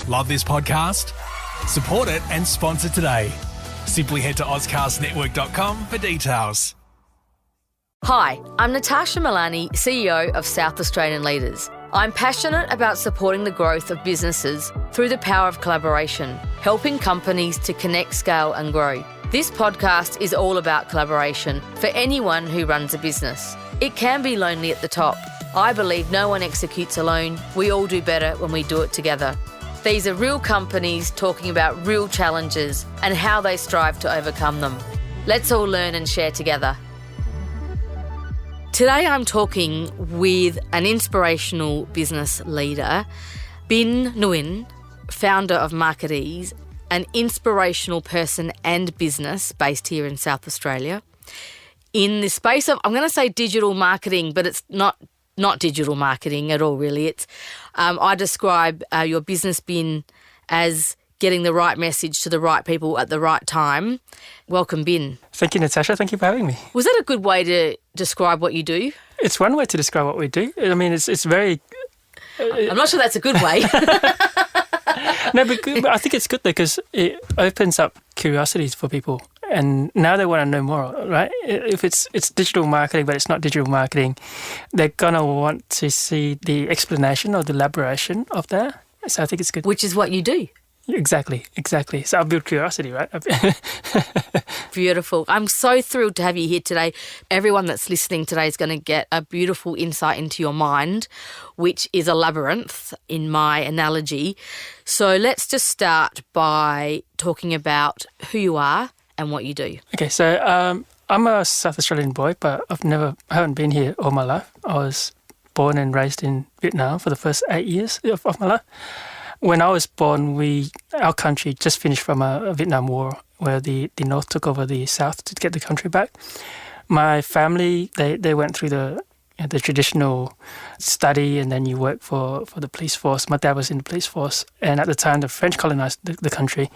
Love this podcast? Support it and sponsor today. Simply head to ozcastnetwork.com for details. Hi, I'm Natasha Milani, CEO of South Australian Leaders. I'm passionate about supporting the growth of businesses through the power of collaboration, helping companies to connect, scale and grow. This podcast is all about collaboration for anyone who runs a business. It can be lonely at the top. I believe no one executes alone. We all do better when we do it together. These are real companies talking about real challenges and how they strive to overcome them. Let's all learn and share together. Today I'm talking with an inspirational business leader, Binh Nguyen, founder of Marketees, an inspirational person and business based here in South Australia. In the space of, I'm going to say digital marketing, but it's not digital marketing at all, really. It's I describe your business, Binh, as getting the right message to the right people at the right time. Welcome, Binh. Thank you, Natasha. Thank you for having me. Was that a good way to describe what you do? It's one way to describe what we do. I mean, it's very... I'm not sure that's a good way. No, but I think it's good though, because it opens up curiosities for people. And now they want to know more, right? If it's digital marketing, but it's not digital marketing, they're going to want to see the explanation or the elaboration of that. So I think it's good. Which is what you do. Exactly. So I'll build curiosity, right? Beautiful. I'm so thrilled to have you here today. Everyone that's listening today is going to get a beautiful insight into your mind, which is a labyrinth in my analogy. So let's just start by talking about who you are and what you do. Okay, so I'm a South Australian boy, but I haven't been here all my life. I was born and raised in Vietnam for the first 8 years of my life. When I was born, our country just finished from a Vietnam War where the North took over the South to get the country back. My family, they went through the traditional study, and then you work for the police force. My dad was in the police force, and at the time the French colonized the country.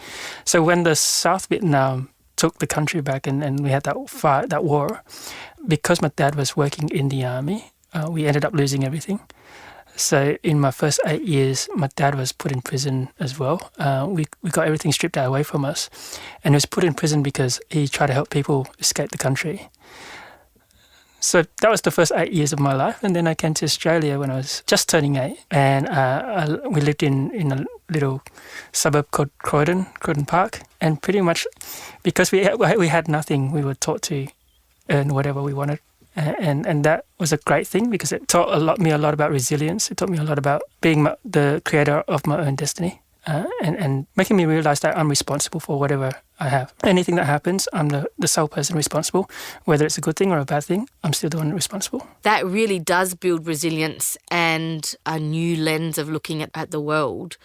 So when the South Vietnam took the country back and we had that war, because my dad was working in the army, we ended up losing everything. So in my first 8 years, my dad was put in prison as well. We got everything stripped away from us. And he was put in prison because he tried to help people escape the country. So that was the first 8 years of my life. And then I came to Australia when I was just turning 8. And we lived in a little suburb called Croydon Park. And pretty much because we had nothing, we were taught to earn whatever we wanted. And that was a great thing because it taught me a lot about resilience. It taught me a lot about being the creator of my own destiny and making me realize that I'm responsible for whatever I have. Anything that happens, I'm the sole person responsible. Whether it's a good thing or a bad thing, I'm still the one responsible. That really does build resilience and a new lens of looking at the world.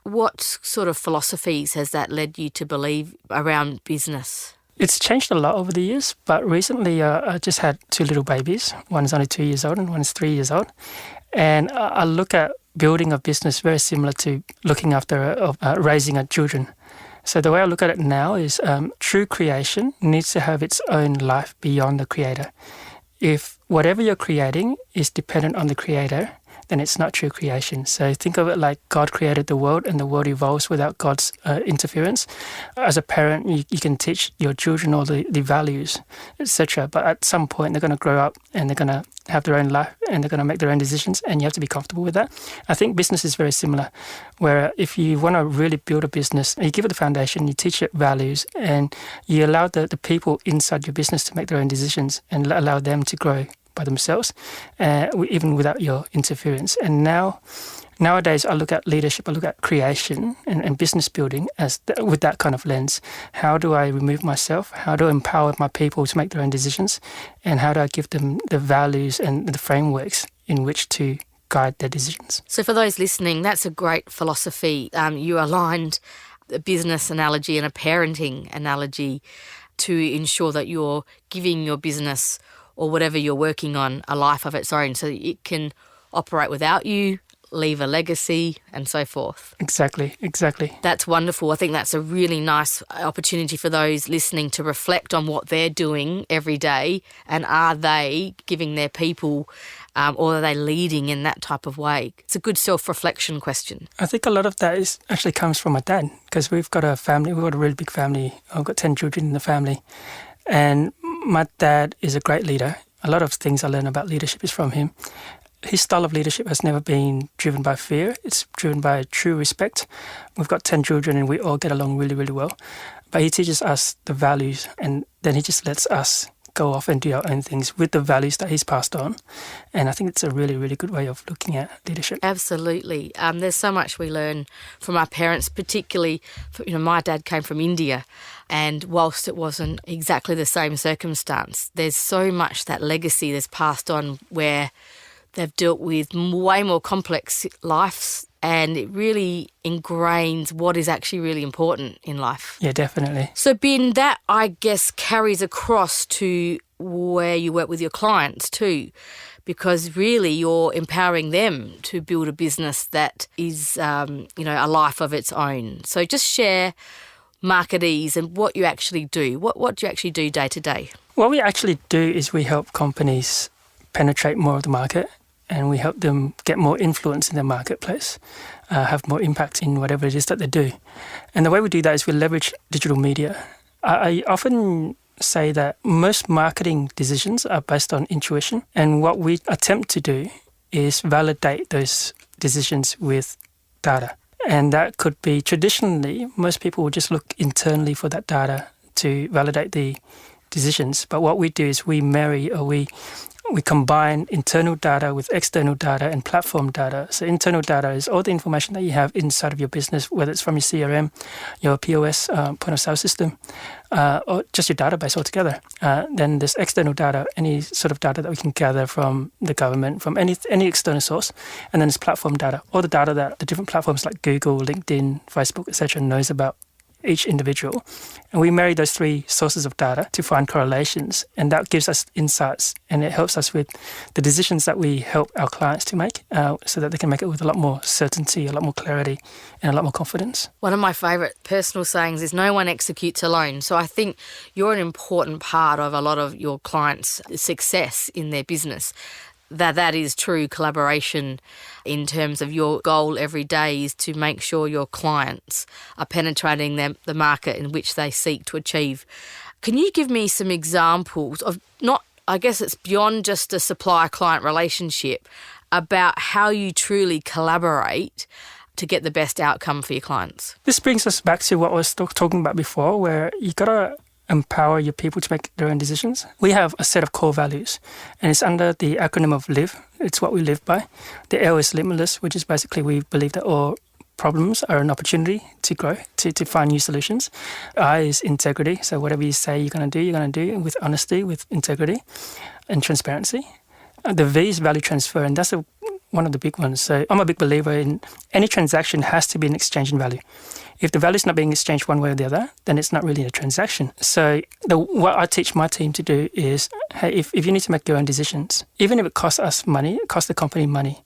What sort of philosophies has that led you to believe around business? It's changed a lot over the years, but recently I just had 2 little babies. One is only 2 years old and one is 3 years old. And I look at building a business very similar to looking after raising children. So the way I look at it now is true creation needs to have its own life beyond the creator. If whatever you're creating is dependent on the creator, then it's not true creation. So think of it like God created the world and the world evolves without God's interference. As a parent, you can teach your children all the values, etc. But at some point, they're going to grow up and they're going to have their own life and they're going to make their own decisions, and you have to be comfortable with that. I think business is very similar, where if you want to really build a business, you give it the foundation, you teach it values, and you allow the people inside your business to make their own decisions and allow them to grow by themselves, even without your interference. And nowadays, I look at leadership, I look at creation and business building with that kind of lens. How do I remove myself? How do I empower my people to make their own decisions? And how do I give them the values and the frameworks in which to guide their decisions? So for those listening, that's a great philosophy. You aligned a business analogy and a parenting analogy to ensure that you're giving your business or whatever you're working on a life of its own so that it can operate without you, leave a legacy, and so forth. Exactly. That's wonderful. I think that's a really nice opportunity for those listening to reflect on what they're doing every day, and are they giving their people or are they leading in that type of way? It's a good self-reflection question. I think a lot of that actually comes from my dad, because we've got a family. We've got a really big family. I've got 10 children in the family. And my dad is a great leader. A lot of things I learn about leadership is from him. His style of leadership has never been driven by fear. It's driven by true respect. We've got 10 children and we all get along really, really well. But he teaches us the values, and then he just lets us go off and do our own things with the values that he's passed on. And I think it's a really, really good way of looking at leadership. Absolutely. There's so much we learn from our parents, particularly, my dad came from India, and whilst it wasn't exactly the same circumstance, there's so much that legacy that's passed on where they've dealt with way more complex lives, and it really ingrains what is actually really important in life. Yeah, definitely. So, Binh, that, I guess, carries across to where you work with your clients too, because really you're empowering them to build a business that is, a life of its own. So just share Marketees and what you actually do. What do you actually do day to day? What we actually do is we help companies penetrate more of the market, and we help them get more influence in the marketplace, have more impact in whatever it is that they do. And the way we do that is we leverage digital media. I often say that most marketing decisions are based on intuition, and what we attempt to do is validate those decisions with data. And that could be, traditionally, most people will just look internally for that data to validate the decisions. But what we do is we marry, or we combine internal data with external data and platform data. So internal data is all the information that you have inside of your business, whether it's from your CRM, your POS, point of sale system, or just your database altogether. Then there's external data, any sort of data that we can gather from the government, from any external source. And then there's platform data, all the data that the different platforms like Google, LinkedIn, Facebook, etc. knows about each individual. And we marry those three sources of data to find correlations, and that gives us insights, and it helps us with the decisions that we help our clients to make, so that they can make it with a lot more certainty, a lot more clarity, and a lot more confidence. One of my favourite personal sayings is no one executes alone. So I think you're an important part of a lot of your clients' success in their business. That is true collaboration in terms of your goal every day is to make sure your clients are penetrating the market in which they seek to achieve. Can you give me some examples of I guess it's beyond just a supplier-client relationship, about how you truly collaborate to get the best outcome for your clients? This brings us back to what I was talking about before, where you got to empower your people to make their own decisions. We have a set of core values, and it's under the acronym of LIVE. It's what we live by. The L is limitless, which is basically we believe that all problems are an opportunity to grow, to find new solutions. I is integrity. So whatever you say you're going to do with honesty, with integrity and transparency. The V is value transfer, and that's one of the big ones. So I'm a big believer in any transaction has to be an exchange in value. If the value is not being exchanged one way or the other, then it's not really a transaction. So what I teach my team to do is, hey, if you need to make your own decisions, even if it costs us money, it costs the company money,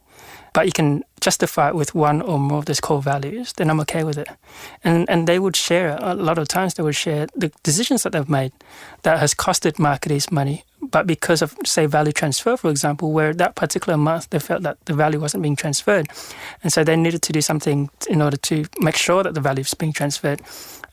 but you can justify it with one or more of those core values, then I'm okay with it. And they would share, a lot of times they would share the decisions that they've made that has costed marketeers money, but because of, say, value transfer, for example, where that particular month they felt that the value wasn't being transferred. And so they needed to do something in order to make sure that the value is being transferred.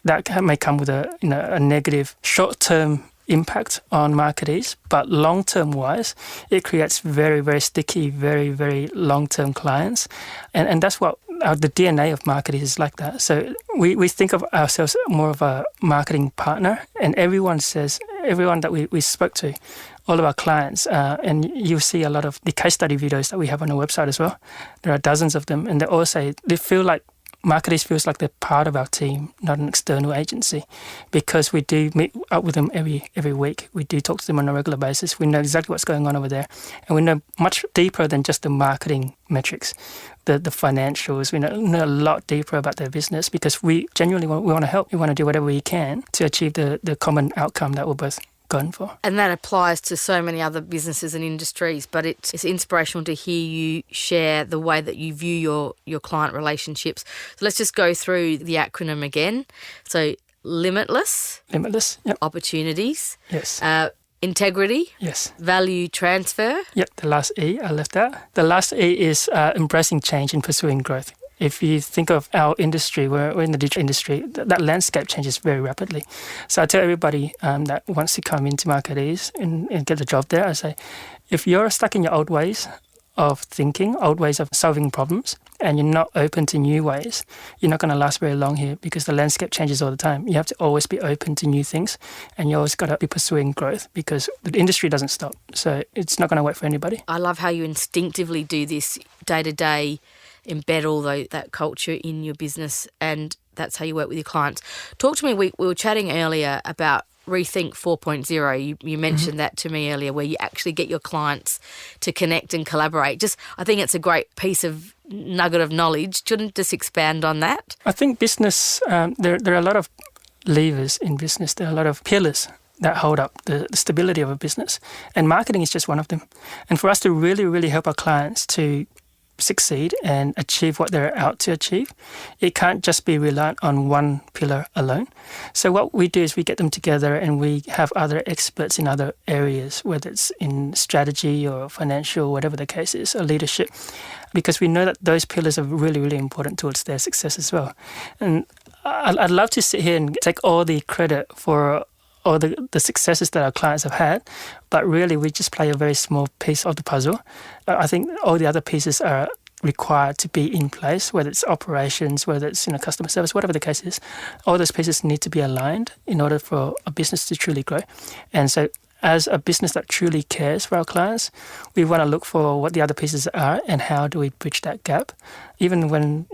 That may come with a negative short-term impact on marketeers, but long-term wise, it creates very, very sticky, very, very long-term clients. And that's what the DNA of marketeers is like that. So we think of ourselves more of a marketing partner, and everyone that we spoke to, all of our clients, and you'll see a lot of the case study videos that we have on our website as well. There are dozens of them, and they all say they feel like marketers feels like they're part of our team, not an external agency, because we do meet up with them every week. We do talk to them on a regular basis. We know exactly what's going on over there, and we know much deeper than just the marketing metrics, the financials. We know a lot deeper about their business, because we genuinely want to help. We want to do whatever we can to achieve the common outcome that we're both going for. And that applies to so many other businesses and industries, but it's inspirational to hear you share the way that you view your client relationships. So let's just go through the acronym again. So limitless. Limitless, yep. Opportunities. Yes. Integrity. Yes. Value transfer. Yep, the last E, I left out. The last E is embracing change and pursuing growth. If you think of our industry, we're in the digital industry, that landscape changes very rapidly. So I tell everybody that wants to come into Marketeers and get a job there, I say, if you're stuck in your old ways of thinking, old ways of solving problems, and you're not open to new ways, you're not going to last very long here because the landscape changes all the time. You have to always be open to new things, and you always got to be pursuing growth because the industry doesn't stop. So it's not going to wait for anybody. I love how you instinctively do this day to day, embed all that culture in your business, and that's how you work with your clients. Talk to me, we were chatting earlier about Rethink 4.0. You mentioned that to me earlier, where you actually get your clients to connect and collaborate. I think it's a great piece of nugget of knowledge. Shouldn't just expand on that? I think business, there are a lot of levers in business. There are a lot of pillars that hold up the stability of a business, and marketing is just one of them. And for us to really, really help our clients to succeed and achieve what they're out to achieve, it can't just be reliant on one pillar alone. So what we do is we get them together and we have other experts in other areas, whether it's in strategy or financial, whatever the case is, or leadership, because we know that those pillars are really, really important towards their success as well. And I'd love to sit here and take all the credit for all the successes that our clients have had, but really we just play a very small piece of the puzzle. I think all the other pieces are required to be in place, whether it's operations, whether it's customer service, whatever the case is. All those pieces need to be aligned in order for a business to truly grow. And so as a business that truly cares for our clients, we want to look for what the other pieces are and how do we bridge that gap, even when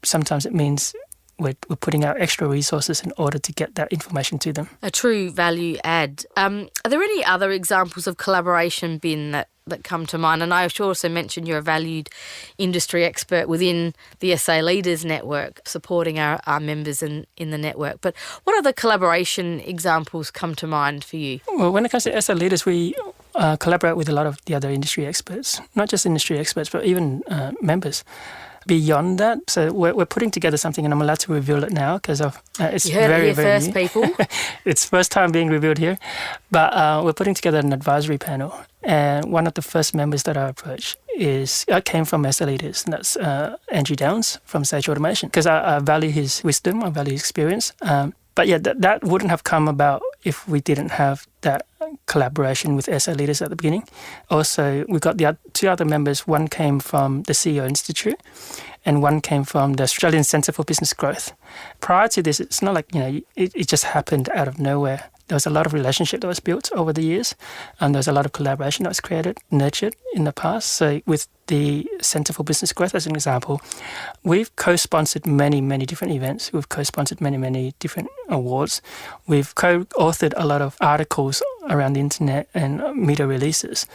sometimes it means we're putting out extra resources in order to get that information to them. A true value add. Are there any other examples of collaboration, Binh, that come to mind? And I should also mention you're a valued industry expert within the SA Leaders Network, supporting our members in the network. But what other collaboration examples come to mind for you? Well, when it comes to SA Leaders, we collaborate with a lot of the other industry experts, not just industry experts, but even members. Beyond that, so we're putting together something, and I'm allowed to reveal it now because it's you heard very, it here very first, new. people. It's first time being revealed here, but we're putting together an advisory panel, and one of the first members that I approached came from SA Leaders, and that's Andrew Downs from Sage Automation, because I value his wisdom, I value his experience. But yeah, that wouldn't have come about if we didn't have that collaboration with SA Leaders at the beginning. Also, we got the two other members. One came from the CEO Institute and one came from the Australian Centre for Business Growth. Prior to this, it's not like, it just happened out of nowhere. There was a lot of relationship that was built over the years, and there was a lot of collaboration that was created, nurtured in the past. So with the Centre for Business Growth, as an example, we've co-sponsored many, many different events. We've co-sponsored many, many different awards. We've co-authored a lot of articles around the internet and media releases.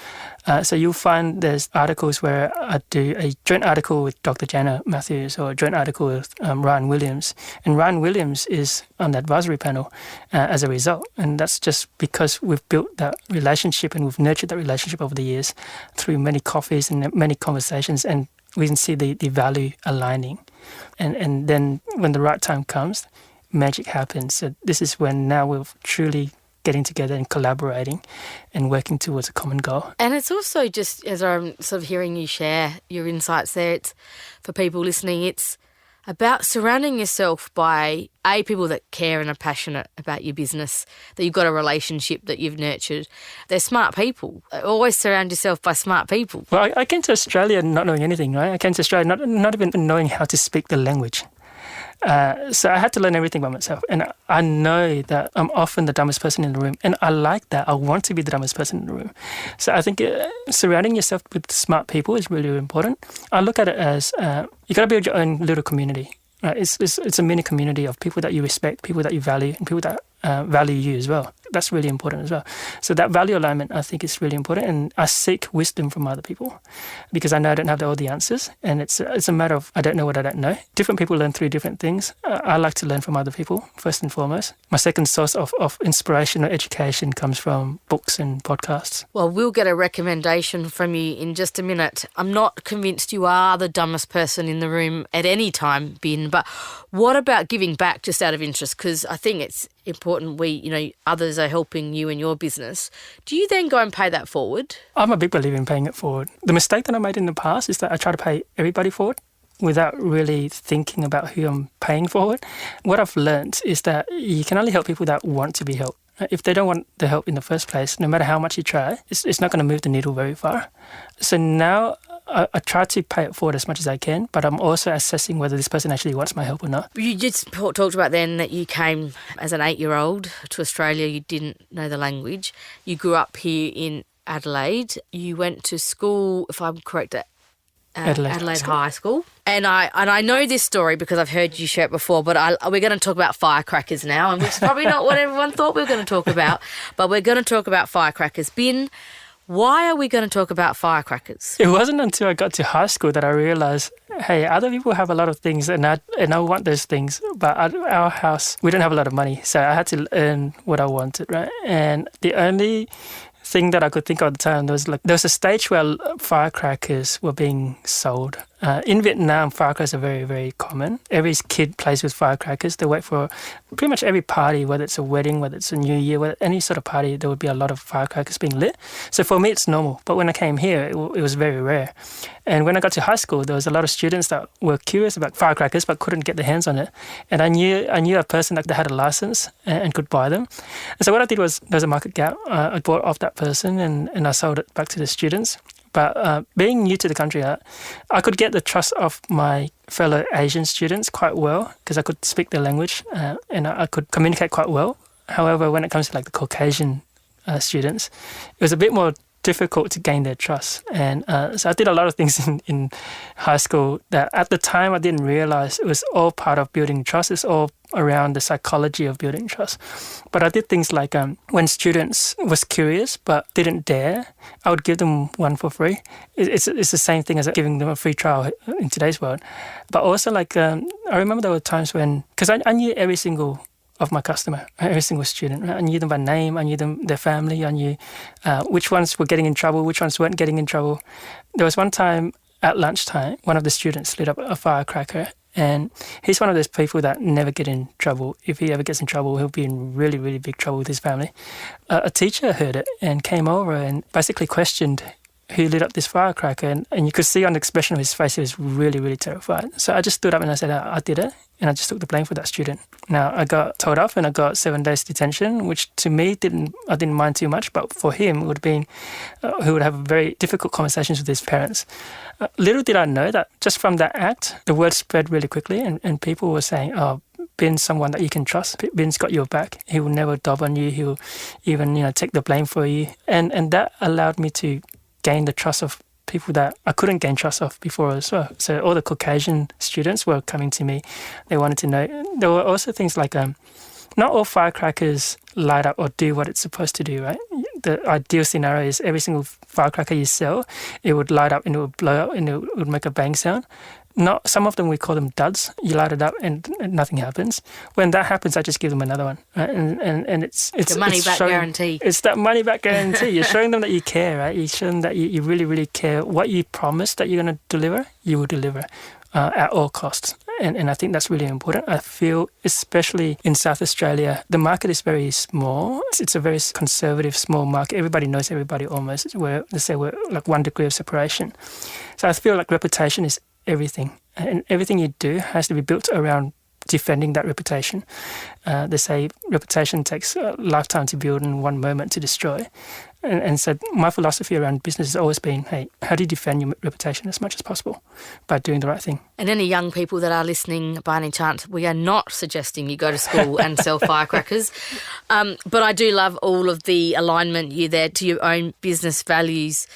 So you'll find there's articles where I do a joint article with Dr. Jana Matthews or a joint article with Ryan Williams. And Ryan Williams is on the advisory panel as a result. And that's just because we've built that relationship and we've nurtured that relationship over the years through many coffees and many conversations, and we can see the value aligning. And then when the right time comes, magic happens. So this is when now we're truly getting together and collaborating and working towards a common goal. And it's also just, as I'm sort of hearing you share your insights there, it's for people listening, it's about surrounding yourself by people that care and are passionate about your business, that you've got a relationship that you've nurtured. They're smart people. Always surround yourself by smart people. Well, I came to Australia not knowing anything, right? I came to Australia not even knowing how to speak the language. So I had to learn everything by myself. And I know that I'm often the dumbest person in the room. And I like that. I want to be the dumbest person in the room. So I think surrounding yourself with smart people is really, really important. I look at it as you got to build your own little community. Right? It's a mini community of people that you respect, people that you value, and people that value you as well. That's really important as well. So that value alignment, I think, is really important. And I seek wisdom from other people because I know I don't have all the answers. And it's a matter of I don't know what I don't know. Different people learn through different things. I like to learn from other people, first and foremost. My second source of inspiration or education comes from books and podcasts. Well, we'll get a recommendation from you in just a minute. I'm not convinced you are the dumbest person in the room at any time, Binh, but what about giving back just out of interest? Because I think it's important others are helping you in your business. Do you then go and pay that forward? I'm a big believer in paying it forward. The mistake that I made in the past is that I try to pay everybody forward without really thinking about who I'm paying forward. What I've learned is that you can only help people that want to be helped. If they don't want the help in the first place, no matter how much you try, it's not going to move the needle very far. So now I try to pay it forward as much as I can, but I'm also assessing whether this person actually wants my help or not. You just talked about then that you came as an 8-year-old to Australia. You didn't know the language. You grew up here in Adelaide. You went to school, if I'm correct, at Adelaide High School. And I know this story because I've heard you share it before, but we're going to talk about firecrackers now, and which is probably not what everyone thought we were going to talk about, but we're going to talk about firecrackers. Binh, why are we going to talk about firecrackers? It wasn't until I got to high school that I realised, hey, other people have a lot of things and I want those things, but at our house, we don't have a lot of money, so I had to earn what I wanted, right? And the only thing that I could think of at the time, there was a stage where firecrackers were being sold. In Vietnam, firecrackers are very, very common. Every kid plays with firecrackers. They wait for pretty much every party, whether it's a wedding, whether it's a New Year, whether any sort of party, there would be a lot of firecrackers being lit. So for me, it's normal. But when I came here, it was very rare. And when I got to high school, there was a lot of students that were curious about firecrackers but couldn't get their hands on it. And I knew a person that had a license and could buy them. And so what I did was, there was a market gap. I bought off that person and I sold it back to the students. But being new to the country, I could get the trust of my fellow Asian students quite well because I could speak their language and I could communicate quite well. However, when it comes to the Caucasian students, it was a bit more difficult to gain their trust. And so I did a lot of things in high school that at the time I didn't realize it was all part of building trust. It's all around the psychology of building trust. But I did things like when students was curious but didn't dare, I would give them one for free. It's the same thing as giving them a free trial in today's world. But also I remember there were times when, because I knew every single of my customer, every single student. Right? I knew them by name, I knew them, their family, I knew which ones were getting in trouble, which ones weren't getting in trouble. There was one time at lunchtime, one of the students lit up a firecracker, and he's one of those people that never get in trouble. If he ever gets in trouble, he'll be in really, really big trouble with his family. A teacher heard it and came over and basically questioned who lit up this firecracker, and you could see on the expression of his face he was really, really terrified. So I just stood up and I said, I did it, and I just took the blame for that student. Now, I got told off and I got 7 days detention, which to me I didn't mind too much, but for him it would have been, he would have very difficult conversations with his parents. Little did I know that just from that act, the word spread really quickly, and people were saying, oh, Binh's someone that you can trust. Binh's got your back. He will never dob on you. He'll even take the blame for you. And that allowed me to gain the trust of people that I couldn't gain trust of before as well. So all the Caucasian students were coming to me. They wanted to know. There were also things like not all firecrackers light up or do what it's supposed to do, right? The ideal scenario is every single firecracker you sell, it would light up and it would blow up and it would make a bang sound. Not some of them, we call them duds. You light it up and nothing happens. When that happens, I just give them another one. Right? And it's the money back guarantee. It's that money back guarantee. You're showing them that you care, right? You're showing that you really, really care. What you promised that you're going to deliver, you will deliver at all costs. And I think that's really important. I feel, especially in South Australia, the market is very small. It's a very conservative, small market. Everybody knows everybody almost. We're like 1 degree of separation. So I feel like reputation is everything. And everything you do has to be built around defending that reputation. They say reputation takes a lifetime to build and 1 moment to destroy. And so my philosophy around business has always been, hey, how do you defend your reputation as much as possible by doing the right thing? And any young people that are listening, by any chance, we are not suggesting you go to school and sell firecrackers. But I do love all of the alignment you there to your own business values.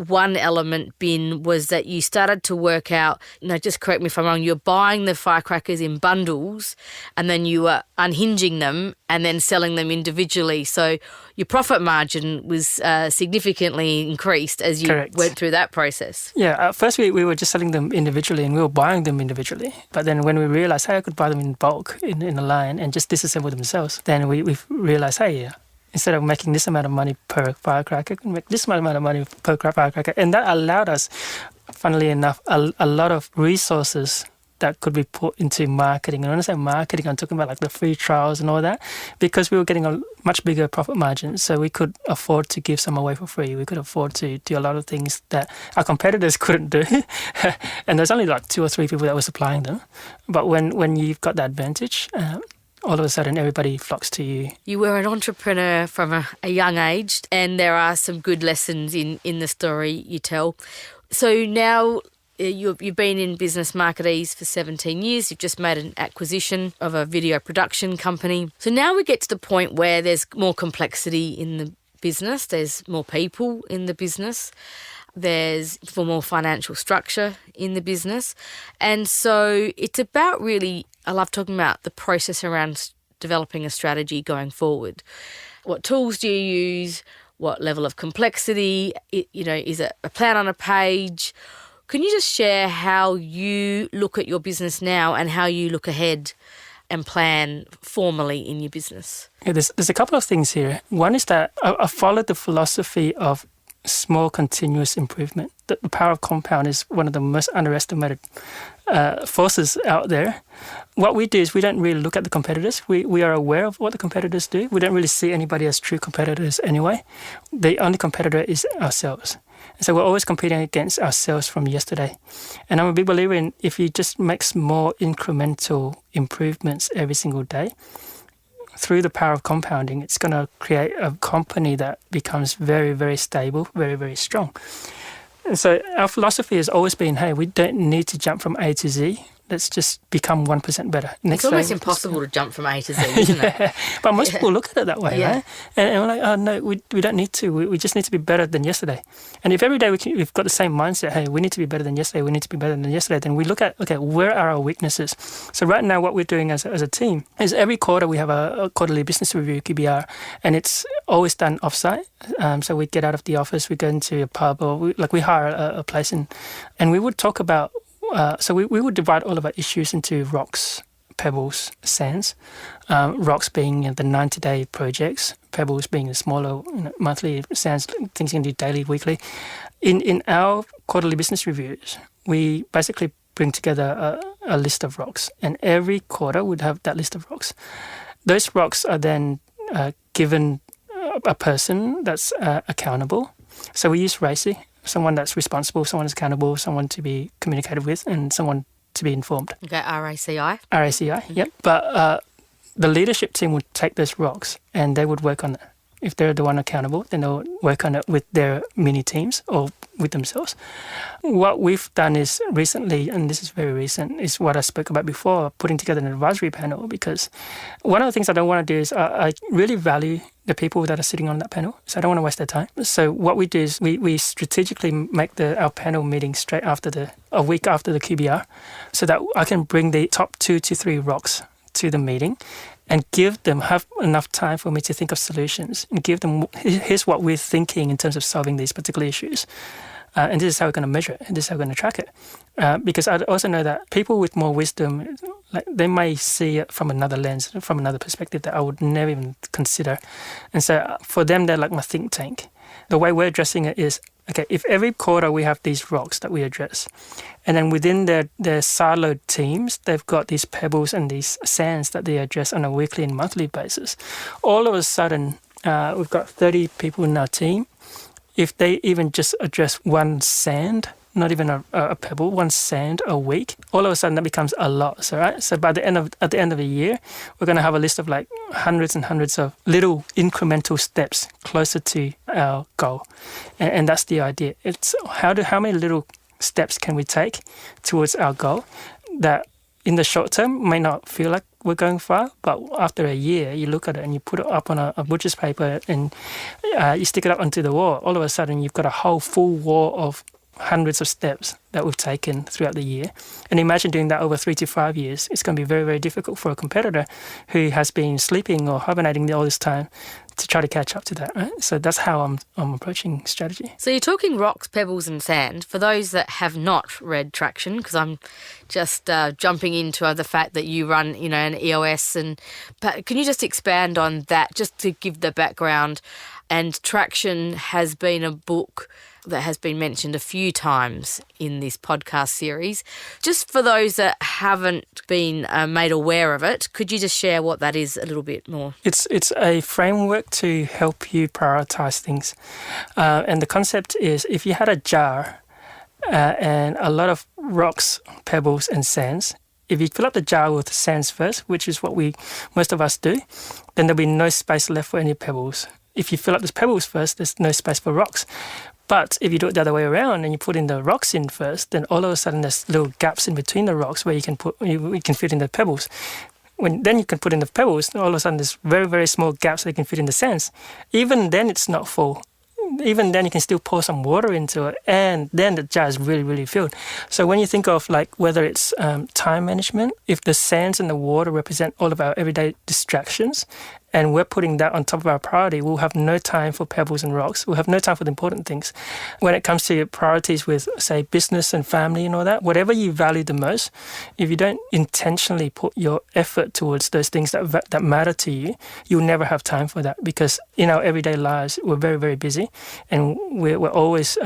one element, Binh, was that you started to work out, just correct me if I'm wrong, you're buying the firecrackers in bundles and then you were unhinging them and then selling them individually. So your profit margin was significantly increased as you Correct. went through that process. Yeah, at first we were just selling them individually and we were buying them individually. But then when we realised, hey, I could buy them in bulk in a line and just disassemble themselves, then we realised, hey, instead of making this amount of money per firecracker, we can make this amount of money per firecracker. And that allowed us, funnily enough, a lot of resources that could be put into marketing. And when I say marketing, I'm talking about like the free trials and all that, because we were getting a much bigger profit margin. So we could afford to give some away for free. We could afford to do a lot of things that our competitors couldn't do. And there's only like 2 or 3 people that were supplying them. But when you've got that advantage, all of a sudden everybody flocks to you. You were an entrepreneur from a young age, and there are some good lessons in the story you tell. So now you've been in business marketees for 17 years. You've just made an acquisition of a video production company. So now we get to the point where there's more complexity in the business. There's more people in the business. There's more financial structure in the business. And so it's about really, I love talking about the process around developing a strategy going forward. What tools do you use? What level of complexity? Is it a plan on a page? Can you just share how you look at your business now and how you look ahead and plan formally in your business? Yeah, there's a couple of things here. One is that I followed the philosophy of small continuous improvement. The power of compound is one of the most underestimated forces out there. What we do is we don't really look at the competitors. We are aware of what the competitors do. We don't really see anybody as true competitors anyway. The only competitor is ourselves. And so we're always competing against ourselves from yesterday. And I'm a big believer in if you just make small incremental improvements every single day, through the power of compounding, it's going to create a company that becomes very, very stable, very, very strong. And so our philosophy has always been, hey, we don't need to jump from A to Z. Let's just become 1% better. It's almost impossible to jump from A to Z, isn't it? But most people look at it that way, right? And we're like, oh, no, we don't need to. We just need to be better than yesterday. And if every day we've got the same mindset, hey, we need to be better than yesterday, we need to be better than yesterday, then we look at, okay, where are our weaknesses? So right now what we're doing as a team is every quarter we have a quarterly business review, QBR, and it's always done offsite. So we get out of the office, we go into a pub, or we hire a place, and we would talk about, so we would divide all of our issues into rocks, pebbles, sands. Rocks being the 90-day projects, pebbles being the smaller monthly, sands, things you can do daily, weekly. In our quarterly business reviews, we basically bring together a list of rocks, and every quarter would have that list of rocks. Those rocks are then given a person that's accountable. So we use RACI, someone that's responsible, someone that's accountable, someone to be communicated with, and someone to be informed. Okay, RACI. RACI, yep. But the leadership team would take those rocks and they would work on it. If they're the one accountable, then they'll work on it with their mini teams or with themselves. What we've done is recently, and this is very recent, is what I spoke about before, putting together an advisory panel, because one of the things I don't want to do is I really value the people that are sitting on that panel, so I don't want to waste their time. So what we do is we strategically make our panel meeting straight after a week after the QBR, so that I can bring the top 2 to 3 rocks to the meeting and have enough time for me to think of solutions and give them, here's what we're thinking in terms of solving these particular issues. And this is how we're going to measure it, and this is how we're going to track it. Because I also know that people with more wisdom, they may see it from another lens, from another perspective that I would never even consider. And so for them, they're like my think tank. The way we're addressing it is, okay, if every quarter we have these rocks that we address, and then within their siloed teams, they've got these pebbles and these sands that they address on a weekly and monthly basis, all of a sudden, we've got 30 people in our team. If they even just address one sand, not even a pebble, one sand a week, all of a sudden that becomes a lot. So, right? So at the end of the year, we're going to have a list of like hundreds and hundreds of little incremental steps closer to our goal. And that's the idea. It's how many little steps can we take towards our goal that in the short term may not feel like we're going far, but after a year, you look at it and you put it up on a butcher's paper and you stick it up onto the wall. All of a sudden, you've got a whole full wall of hundreds of steps that we've taken throughout the year. And imagine doing that over 3 to 5 years. It's going to be very, very difficult for a competitor who has been sleeping or hibernating all this time to try to catch up to that, right? So that's how I'm approaching strategy. So you're talking rocks, pebbles and sand. For those that have not read Traction, because I'm just jumping into the fact that you run, an EOS, but can you just expand on that, just to give the background? And Traction has been a book that has been mentioned a few times in this podcast series. Just for those that haven't been made aware of it, could you just share what that is a little bit more? It's a framework to help you prioritize things. And the concept is, if you had a jar and a lot of rocks, pebbles and sands, if you fill up the jar with sands first, which is what most of us do, then there'll be no space left for any pebbles. If you fill up the pebbles first, there's no space for rocks. But if you do it the other way around and you put in the rocks in first, then all of a sudden there's little gaps in between the rocks where you can fit in the pebbles. Then you can put in the pebbles, all of a sudden there's very, very small gaps that you can fit in the sands. Even then it's not full. Even then you can still pour some water into it, and then the jar is really, really filled. So when you think of whether it's time management, if the sands and the water represent all of our everyday distractions, and we're putting that on top of our priority, we'll have no time for pebbles and rocks. We'll have no time for the important things. When it comes to your priorities with, say, business and family and all that, whatever you value the most, if you don't intentionally put your effort towards those things that matter to you, you'll never have time for that, because in our everyday lives, we're very, very busy, and we're always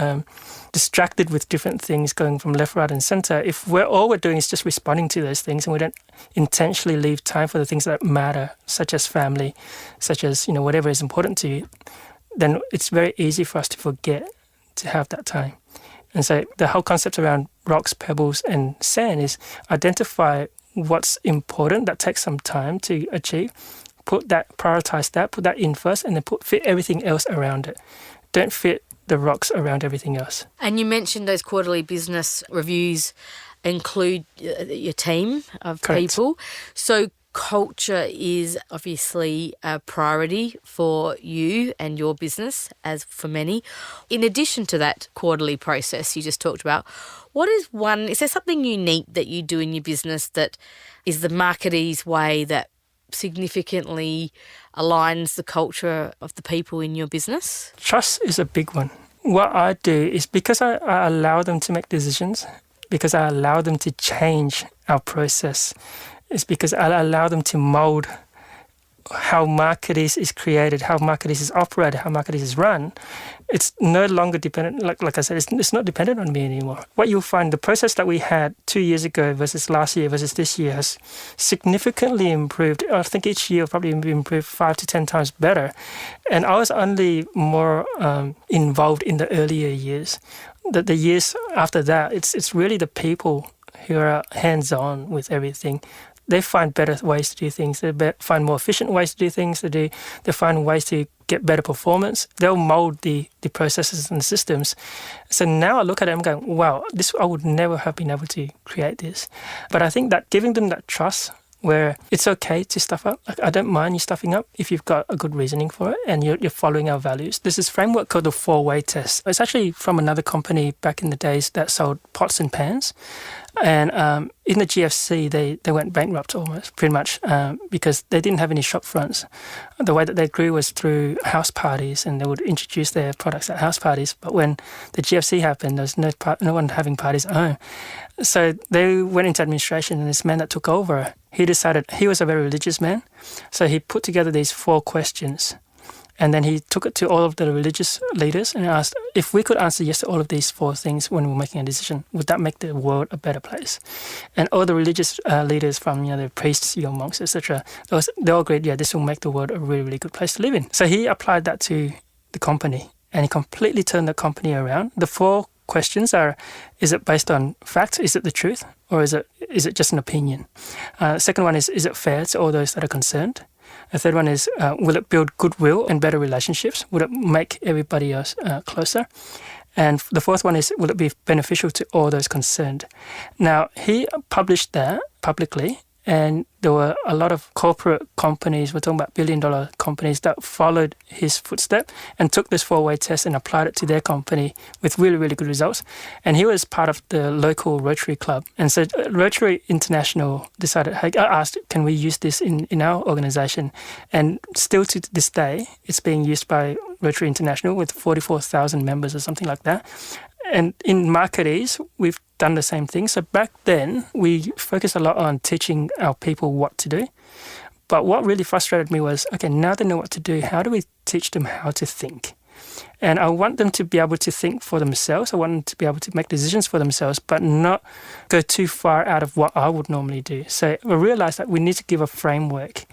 distracted with different things going from left, right and center. If all we're doing is just responding to those things and we don't intentionally leave time for the things that matter, such as family, such as whatever is important to you, then it's very easy for us to forget to have that time. And so the whole concept around rocks, pebbles and sand is identify what's important that takes some time to achieve, prioritize that, put that in first, and then fit everything else around it. Don't fit the rocks around everything else. And you mentioned those quarterly business reviews include your team of Correct. people. So culture is obviously a priority for you and your business, as for many. In addition to that quarterly process you just talked about, is there something unique that you do in your business that is the marketee's way that significantly aligns the culture of the people in your business? Trust is a big one. What I do is, because I allow them to make decisions, because I allow them to change our process, it's because I allow them to mold how Marketees is created, how Marketees is operated, how Marketees is run. It's no longer dependent, like I said, it's not dependent on me anymore. What you'll find, the process that we had 2 years ago versus last year versus this year has significantly improved. I think each year will probably improved 5 to 10 times better. And I was only more involved in the earlier years. The years after that, it's really the people who are hands-on with everything. They find better ways to do things. They find more efficient ways to do things. They find ways to get better performance. They'll mold the processes and the systems. So now I look at it and I'm going, wow, I would never have been able to create this. But I think that giving them that trust, where it's okay to stuff up. I don't mind you stuffing up if you've got a good reasoning for it and you're following our values. There's this framework called the 4-way test. It's actually from another company back in the days that sold pots and pans. And in the GFC, they went bankrupt almost, pretty much, because they didn't have any shop fronts. The way that they grew was through house parties, and they would introduce their products at house parties. But when the GFC happened, there was no one having parties at home. So they went into administration, and this man that took over, he decided, he was a very religious man, so he put together these 4 questions. And then he took it to all of the religious leaders and asked, if we could answer yes to all of these 4 things when we're making a decision, would that make the world a better place? And all the religious leaders from, the priests, monks, etc., they all agreed, this will make the world a really, really good place to live in. So he applied that to the company, and he completely turned the company around. The 4 questions are, is it based on fact? Is it the truth? Or is it just an opinion? Second one is it fair to all those that are concerned? The third one is, will it build goodwill and better relationships? Would it make everybody else closer? And the 4th one is, will it be beneficial to all those concerned? Now, he published that publicly, And there were a lot of corporate companies, we're talking about billion-dollar companies, that followed his footstep and took this 4-way test and applied it to their company with really, really good results. And he was part of the local Rotary Club. And so Rotary International decided, hey, I asked, can we use this in our organisation? And still to this day, it's being used by Rotary International with 44,000 members or something like that. And in Market Ease, we've done the same thing. So back then, we focused a lot on teaching our people what to do. But what really frustrated me was, okay, now they know what to do, how do we teach them how to think? And I want them to be able to think for themselves. I want them to be able to make decisions for themselves, but not go too far out of what I would normally do. So I realized that we need to give a framework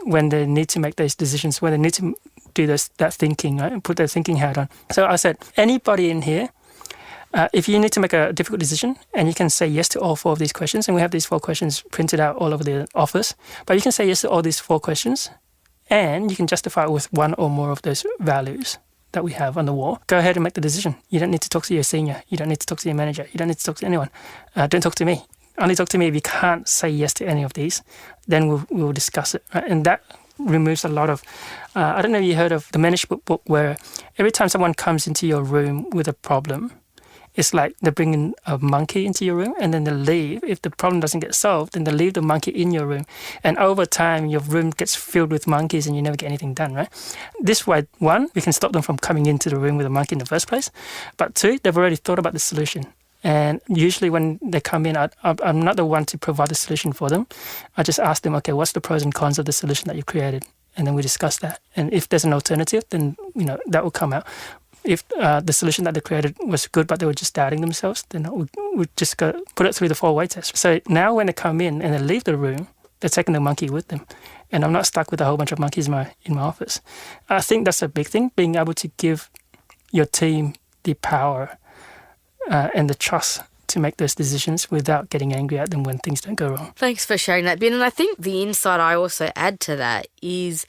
when they need to make those decisions, when they need to do that thinking, right, and put their thinking hat on. So I said, anybody in here, if you need to make a difficult decision and you can say yes to all 4 of these questions, and we have these 4 questions printed out all over the office, but you can say yes to all these 4 questions and you can justify it with 1 or more of those values that we have on the wall, go ahead and make the decision. You don't need to talk to your senior. You don't need to talk to your manager. You don't need to talk to anyone. Don't talk to me. Only talk to me if you can't say yes to any of these. Then we'll discuss it. Right? And that removes a lot of... I don't know if you heard of the management book where every time someone comes into your room with a problem, it's like they're bringing a monkey into your room and then they leave. If the problem doesn't get solved, then they leave the monkey in your room. And over time, your room gets filled with monkeys and you never get anything done, right? This way, 1, we can stop them from coming into the room with a monkey in the first place. But 2, they've already thought about the solution. And usually when they come in, I'm not the one to provide the solution for them. I just ask them, okay, what's the pros and cons of the solution that you've created? And then we discuss that. And if there's an alternative, then that will come out. If the solution that they created was good, but they were just doubting themselves, then we just go put it through the 4-way test. So now when they come in and they leave the room, they're taking the monkey with them. And I'm not stuck with a whole bunch of monkeys in my office. I think that's a big thing, being able to give your team the power and the trust to make those decisions without getting angry at them when things don't go wrong. Thanks for sharing that, Binh. And I think the insight I also add to that is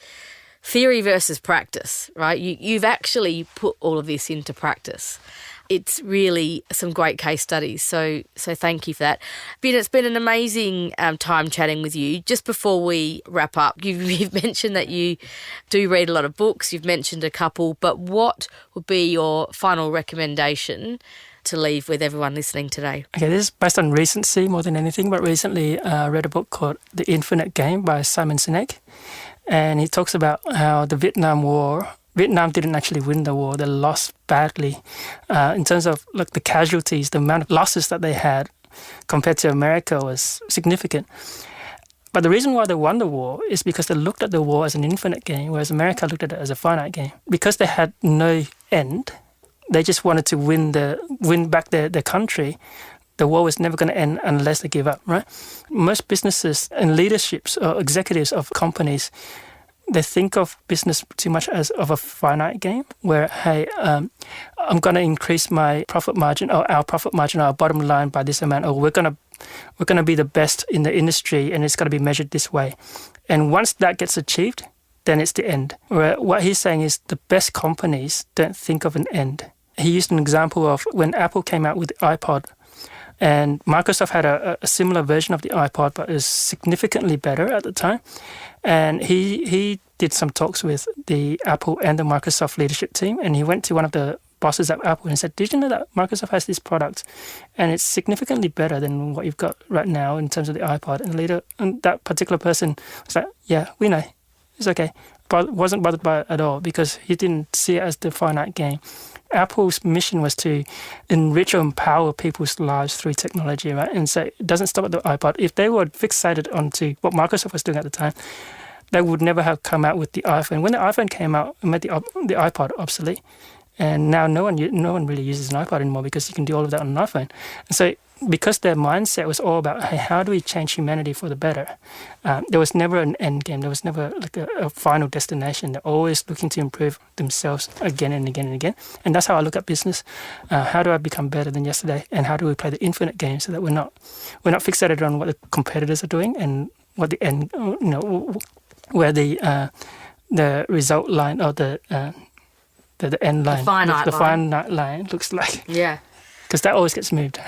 theory versus practice, right? You've actually put all of this into practice. It's really some great case studies. So thank you for that. Binh, it's been an amazing time chatting with you. Just before we wrap up, you've mentioned that you do read a lot of books. You've mentioned a couple, but what would be your final recommendation to leave with everyone listening today? Okay, this is based on recency more than anything, but recently I read a book called The Infinite Game by Simon Sinek. And he talks about how the Vietnam didn't actually win the war. They lost badly in terms of the casualties. The amount of losses that they had compared to America was significant. But the reason why they won the war is because they looked at the war as an infinite game, whereas America looked at it as a finite game. Because they had no end, they just wanted to win back their country. The war was never going to end unless they give up, right? Most businesses and leaderships or executives of companies, they think of business too much as of a finite game where, hey, I'm going to increase my profit margin or our profit margin or our bottom line by this amount, or we're going to be the best in the industry and it's got to be measured this way. And once that gets achieved, then it's the end. Where what he's saying is the best companies don't think of an end. He used an example of when Apple came out with the iPod. And Microsoft had a similar version of the iPod, but it was significantly better at the time. And he did some talks with the Apple and the Microsoft leadership team. And he went to one of the bosses at Apple and said, did you know that Microsoft has this product? And it's significantly better than what you've got right now in terms of the iPod. And that particular person was like, yeah, we know. It's okay. But wasn't bothered by it at all because he didn't see it as the finite game. Apple's mission was to enrich or empower people's lives through technology, right? And so it doesn't stop at the iPod. If they were fixated onto what Microsoft was doing at the time, they would never have come out with the iPhone. When the iPhone came out, it made the iPod obsolete. And now no one really uses an iPod anymore because you can do all of that on an iPhone. And so because their mindset was all about, hey, how do we change humanity for the better? There was never an end game. There was never a final destination. They're always looking to improve themselves again and again and again. And that's how I look at business. How do I become better than yesterday? And how do we play the infinite game so that we're not fixated on what the competitors are doing and what the end, where the result line or the end line, the finite line looks like. Yeah. because that always gets moved.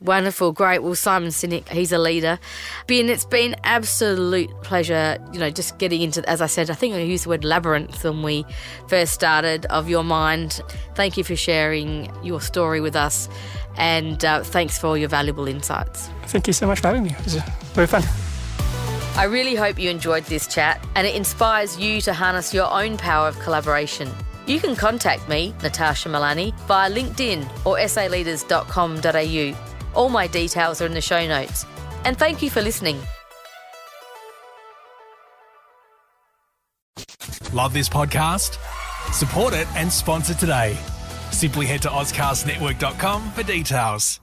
Wonderful, great. Well, Simon Sinek, he's a leader. Binh, it's been absolute pleasure, just getting into, as I said, I think I used the word labyrinth when we first started, of your mind. Thank you for sharing your story with us, and thanks for all your valuable insights. Thank you so much for having me. It was very fun. I really hope you enjoyed this chat and it inspires you to harness your own power of collaboration. You can contact me, Natasha Milani, via LinkedIn or saleaders.com.au. All my details are in the show notes. And thank you for listening. Love this podcast? Support it and sponsor today. Simply head to AuscastNetwork.com for details.